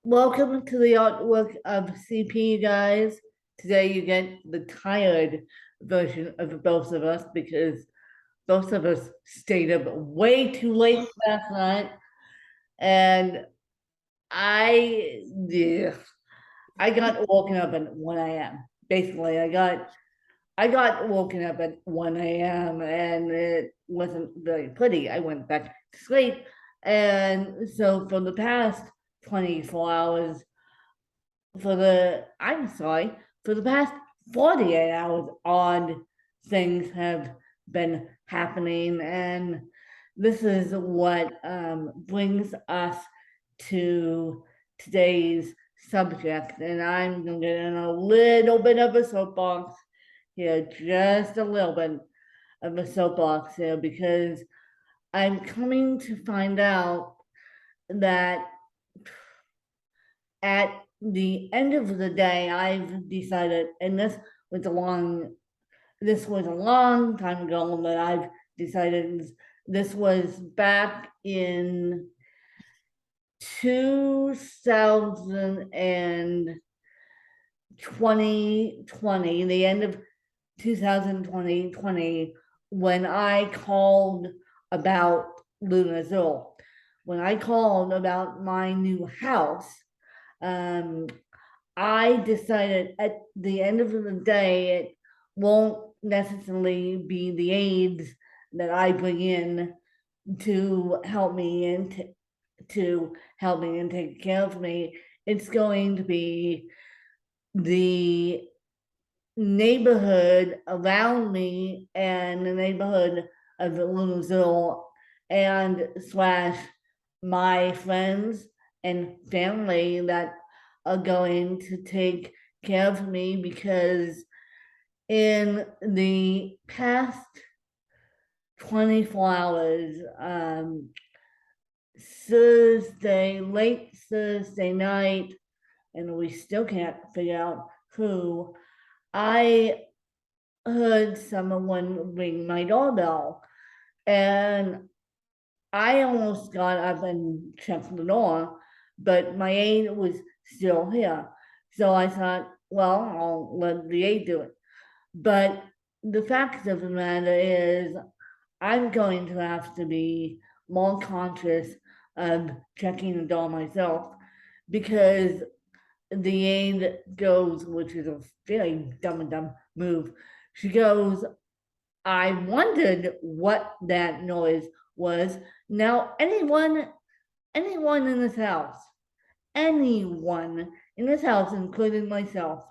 Welcome to the artwork of CP, guys. Today you get the tired version of both of us because both of us stayed up way too late last night, and yeah, I got woken up at 1 a.m. Basically, I got woken up at 1 a.m. and it wasn't very pretty. I went back to sleep, and so for the past 24 hours, for the past 48 hours, odd things have been happening. And this is what brings us to today's subject. And I'm going to get in a little bit of a soapbox here, just a little bit of a soapbox here, because I'm coming to find out that at the end of the day, I've decided, and this was a long time ago, but I've decided this was back in 2020, the end of 2020, when I called about Lunazul. When I called about my new house, I decided at the end of the day, it won't necessarily be the aides that I bring in to help me and take care of me. It's going to be the neighborhood around me and the neighborhood of Louisville and slash my friends and family that are going to take care of me, because in the past 24 hours, late Thursday night, and we still can't figure out who, I heard someone ring my doorbell, and I almost got up and checked the door, but my aide was still here. So I thought, well, I'll let the aide do it. But the fact of the matter is, I'm going to have to be more conscious of checking the door myself, because the aide goes, which is a very dumb move. She goes, I wondered what that noise was. Now, anyone in this house, including myself,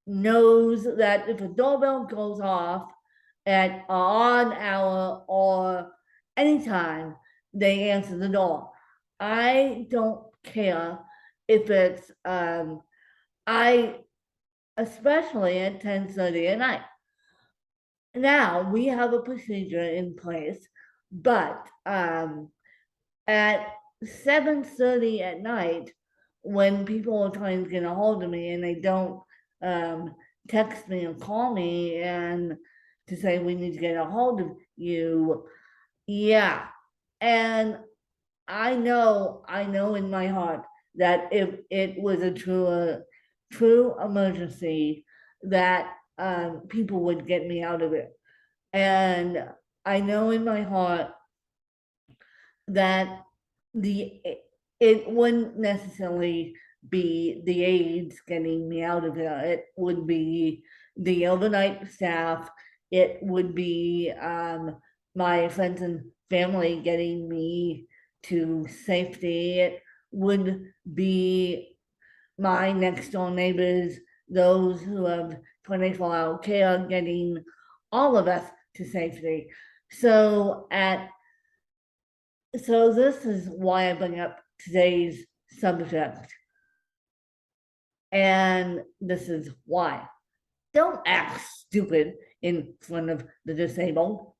knows that if a doorbell goes off at an odd hour or anytime, they answer the door. I don't care if it's I especially at 10:30 at night. Now we have a procedure in place, but at 7:30 at night, when people are trying to get a hold of me and they don't text me or call me and to say we need to get a hold of you, yeah. And I know in my heart that if it was a true emergency, that people would get me out of it. And I know in my heart that the it wouldn't necessarily be the aides getting me out of there. It would be the overnight staff. It would be my friends and family getting me to safety. It would be my next door neighbors, those who have 24-hour care, getting all of us to safety. So this is why I bring up today's subject. And this is why. Don't act stupid in front of the disabled.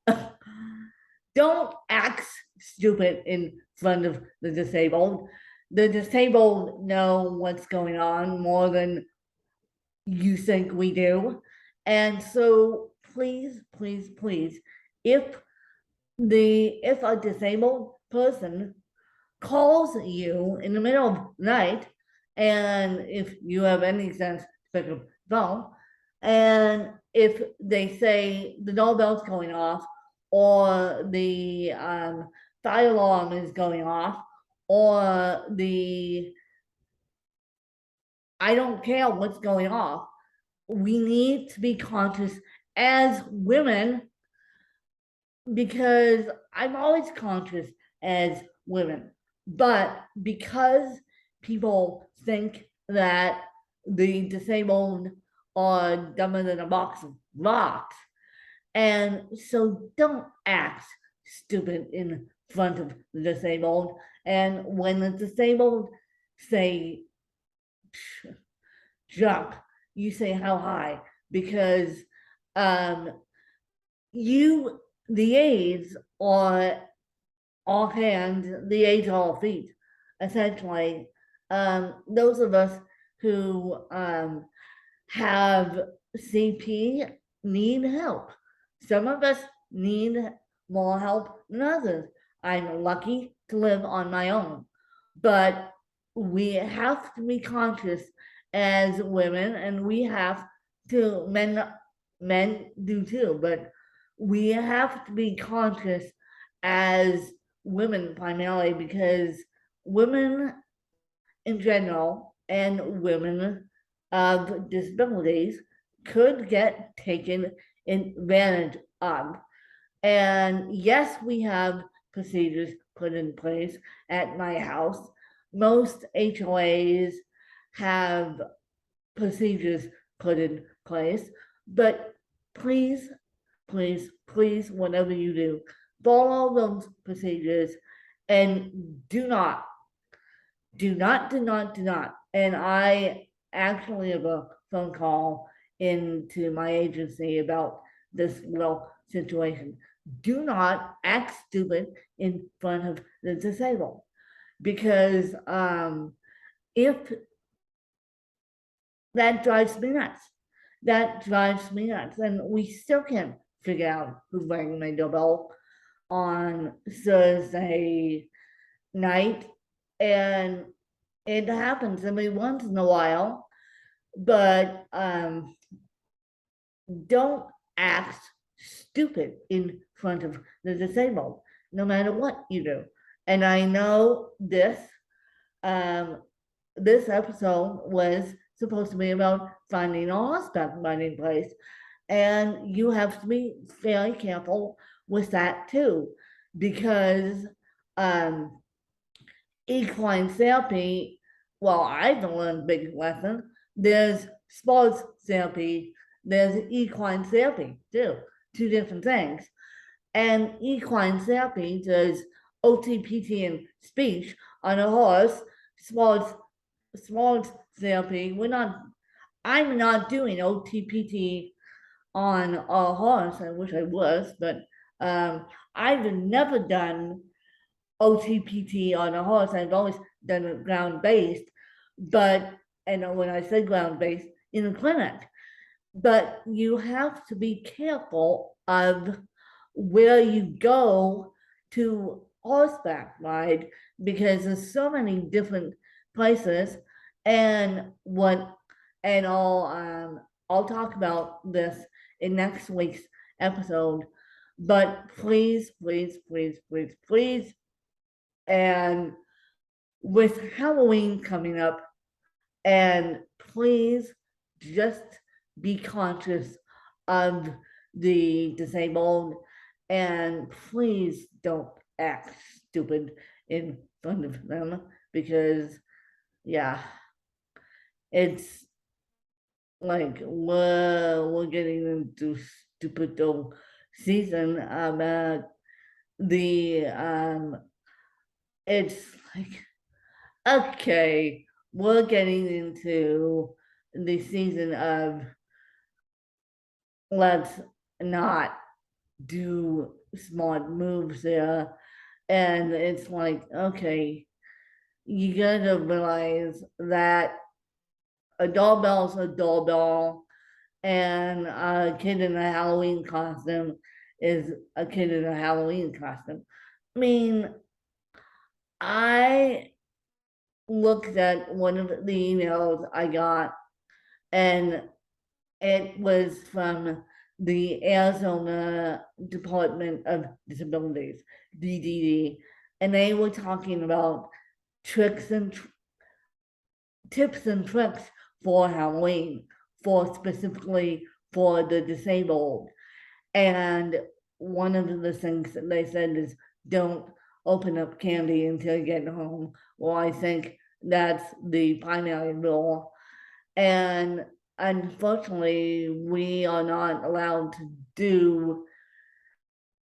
Don't act stupid in front of the disabled. The disabled know what's going on more than you think we do. And so please, if if a disabled person calls you in the middle of the night And if you have any sense, pick up the phone. And if they say the doorbell's going off, or the fire alarm is going off, or I don't care what's going off, we need to be conscious as women, because I'm always conscious as women, but because people think that the disabled are dumber than a box of rocks, and so don't act stupid in front of the disabled. And when the disabled say jump, you say how high, because um, the aides are all hands, the aides are all feet, essentially. Those of us who have CP need help. Some of us need more help than others. I'm lucky to live on my own, but we have to be conscious as women, and we have to, men do too, but we have to be conscious as women primarily, because women in general and women of disabilities could get taken advantage of. And yes, we have procedures put in place at my house. Most HOAs have procedures put in place, but please, please, please, whatever you do, follow those procedures, and do not, do not, do not, do not. And I actually have a phone call into my agency about this little situation. Do not act stupid in front of the disabled, because if that drives me nuts. That drives me nuts. And we still can't figure out who's ringing my doorbell on Thursday night. And it happens every once in a while, but don't act stupid in front of the disabled, no matter what you do. And I know this episode was supposed to be about finding a horseback riding place, and you have to be very careful with that too, because equine therapy, well, I've learned a big lesson. There's sports therapy, there's equine therapy too, two different things. And equine therapy does OTPT and speech on a horse. Sports therapy, I'm not doing OTPT on a horse. I wish I was, but I've never done OTPT on a horse. I've always done it ground based, but, and when I say ground based, in a clinic. But you have to be careful of where you go to horseback ride, because there's so many different places. And I'll talk about this in next week's episode. But please, please, please, please, please, and with Halloween coming up, and please just be conscious of the disabled, and please don't act stupid in front of them, because yeah, it's like we're getting into stupid season about the it's like, okay, we're getting into the season of let's not do smart moves there. And it's like, okay, you gotta realize that a doorbell's a doorbell, and a kid in a Halloween costume is a kid in a Halloween costume. I mean, I looked at one of the emails I got, and it was from the Arizona Department of Disabilities, DDD, and they were talking about tricks and tips and tricks for Halloween, for specifically for the disabled. And one of the things that they said is don't open up candy until you get home. Well, I think that's the primary rule. And unfortunately, we are not allowed to do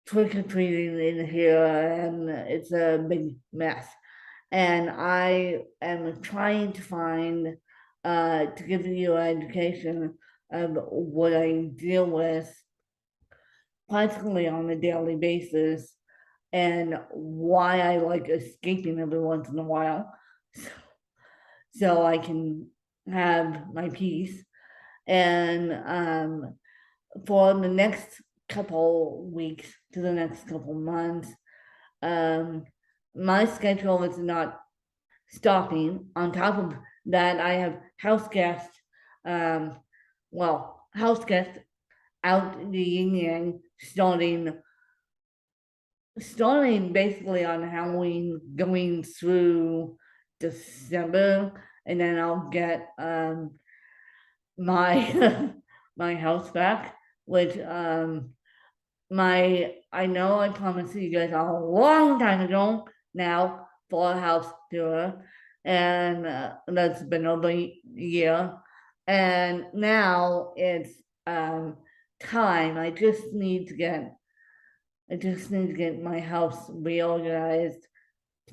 trick or treating in here, and it's a big mess. And I am trying to find, to give you an education of what I deal with practically on a daily basis and why I like escaping every once in a while. So I can have my peace. And for the next couple weeks to the next couple months, my schedule is not stopping. On top of that, I have house guests, house guests out the yin yang starting basically on Halloween, going through December, and then I'll get my my house back, which I know I promised you guys a long time ago now for a house tour, and that's been over a year, and now it's time. I just need to get my house reorganized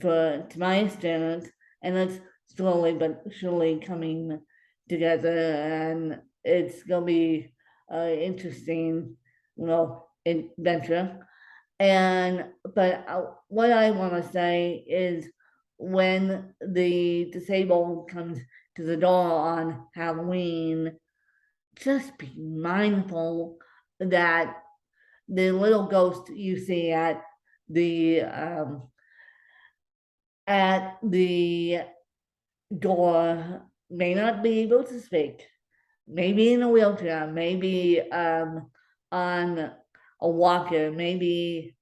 to my standards, and it's slowly but surely coming together, and it's gonna be interesting, adventure. But what I want to say is, when the disabled comes to the door on Halloween, just be mindful that the little ghost you see at the door may not be able to speak, maybe in a wheelchair, maybe on a walker, maybe.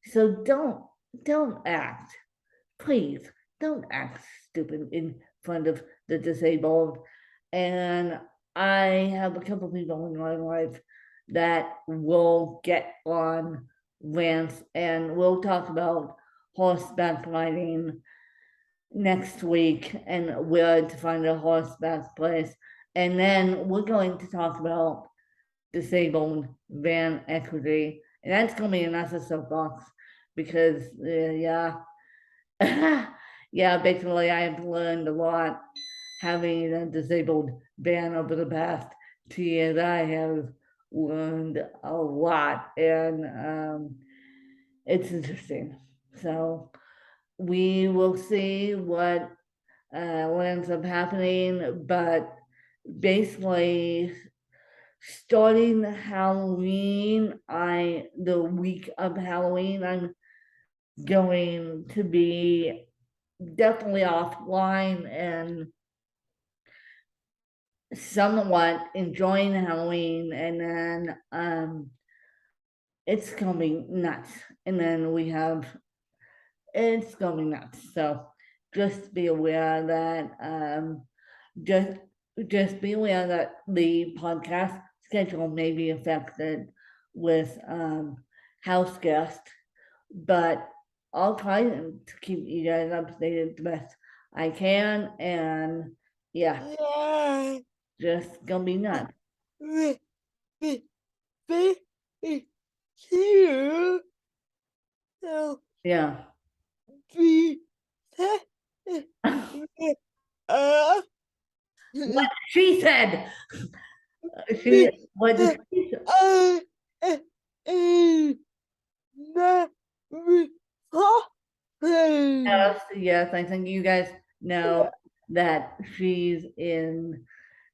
So don't act, please don't act stupid in front of the disabled. And I have a couple people in my life that will get on rants, and we'll talk about horseback riding next week and where to find a horseback place. And then we're going to talk about disabled van equity, and that's going to be another soapbox because yeah, basically I have learned a lot having a disabled van over the past 2 years. I have learned a lot, and it's interesting. So we will see what ends up happening, but basically starting Halloween, the week of Halloween, I'm going to be definitely offline and somewhat enjoying Halloween, and then it's gonna be nuts. And then it's gonna be nuts. So just be aware that just be aware that the podcast schedule may be affected with house guests, but I'll try to keep you guys updated the best I can, and yeah, just gonna be nuts. Yeah. What she said. What did she say? Yes, I think you guys know that she's in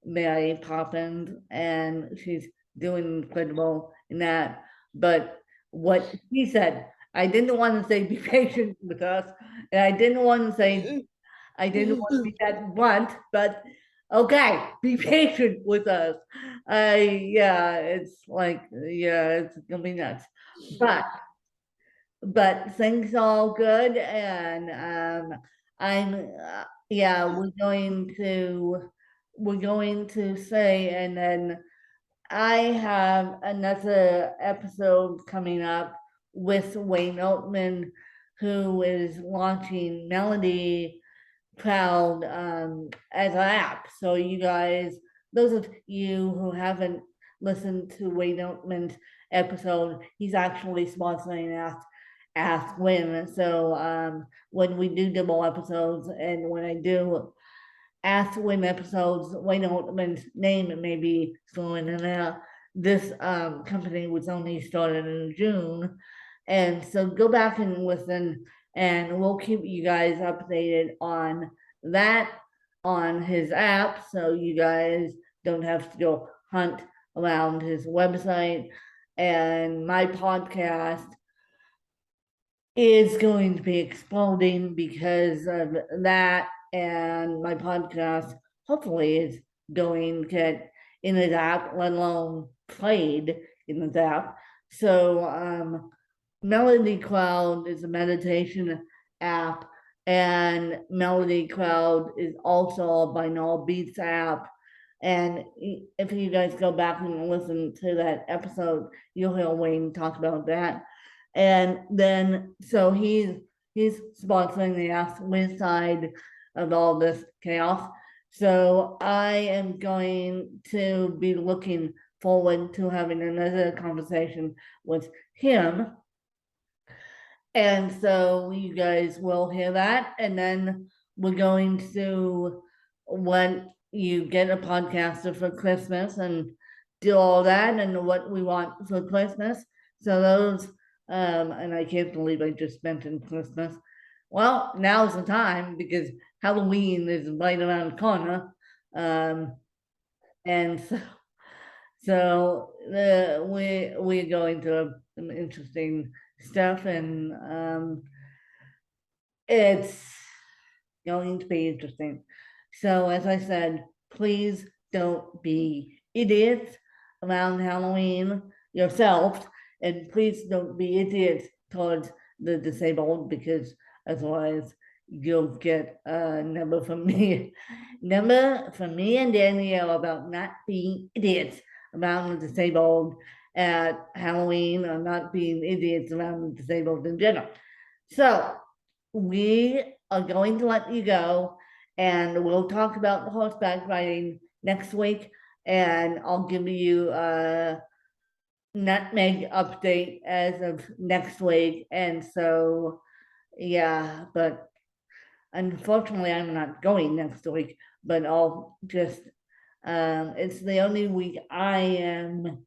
Mary Poppins and she's doing incredible in that. But what she said, I didn't want to say be patient with us, and I didn't want to say I didn't want to be that blunt, but okay, be patient with us. Yeah, it's like, yeah, it's gonna be nuts. But things all good, and I'm yeah, we're going to say, and then I have another episode coming up with Wayne Oatman, who is launching Melody Cloud as an app. So you guys, those of you who haven't listened to Wayne Oatman's episode, he's actually sponsoring Ask Win. So when we do double episodes, and when I do Ask Win episodes, Wayne Oatman's name may be thrown in there. This company was only started in June, and so go back and listen, and we'll keep you guys updated on that on his app, so you guys don't have to go hunt around his website. And my podcast is going to be exploding because of that, and my podcast hopefully is going to get in his app, let alone played in his app. So Melody Cloud is a meditation app, and Melody Cloud is also a binaural beats app. And if you guys go back and listen to that episode, you'll hear Wayne talk about that. And then so he's sponsoring the Ask Win side of all this chaos. So I am going to be looking forward to having another conversation with him. And so you guys will hear that. And then we're going to, when you get a podcaster for Christmas, and do all that and what we want for Christmas. So those, and I can't believe I just mentioned Christmas. Well, now's the time because Halloween is right around the corner. And so we're going to some interesting stuff, and it's going to be interesting. So as I said, please don't be idiots around Halloween yourself, and please don't be idiots towards the disabled, because otherwise you'll get a number from me and Danielle about not being idiots around the disabled at Halloween, or not being idiots around the disabled in general. So we are going to let you go, and we'll talk about the horseback riding next week, and I'll give you a nutmeg update as of next week. And so, yeah, but unfortunately I'm not going next week, but I'll just, it's the only week I am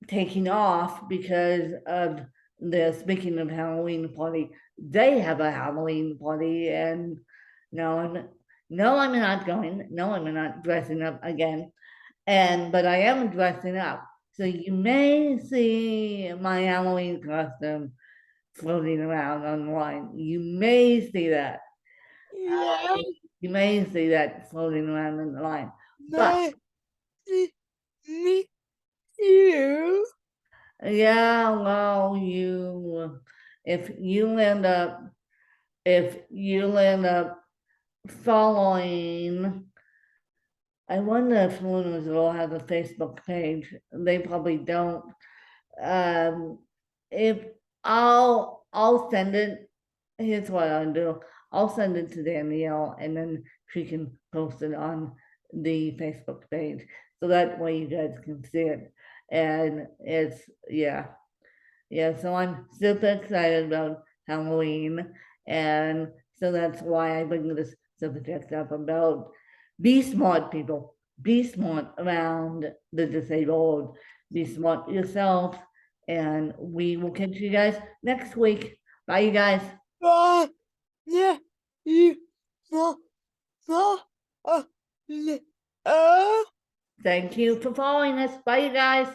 taking off because of the, speaking of Halloween party, they have a Halloween party, and no, I'm not going. No, I'm not dressing up again. But I am dressing up. So you may see my Halloween costume floating around online. You may see that. Yeah, You may see that floating around online. But me too. yeah, well, if you end up following, I wonder if Luna's will have a Facebook page. They probably don't. If I'll send it. Here's what I'll do. I'll send it to Danielle, and then she can post it on the Facebook page, so that way you guys can see it. And it's, yeah. So I'm super excited about Halloween, and so that's why I bring this subject up about be smart, people. Be smart around the disabled. Be smart yourself, and we will catch you guys next week. Bye, you guys. Yeah, you, no, uh, Thank you for following us. Bye, you guys.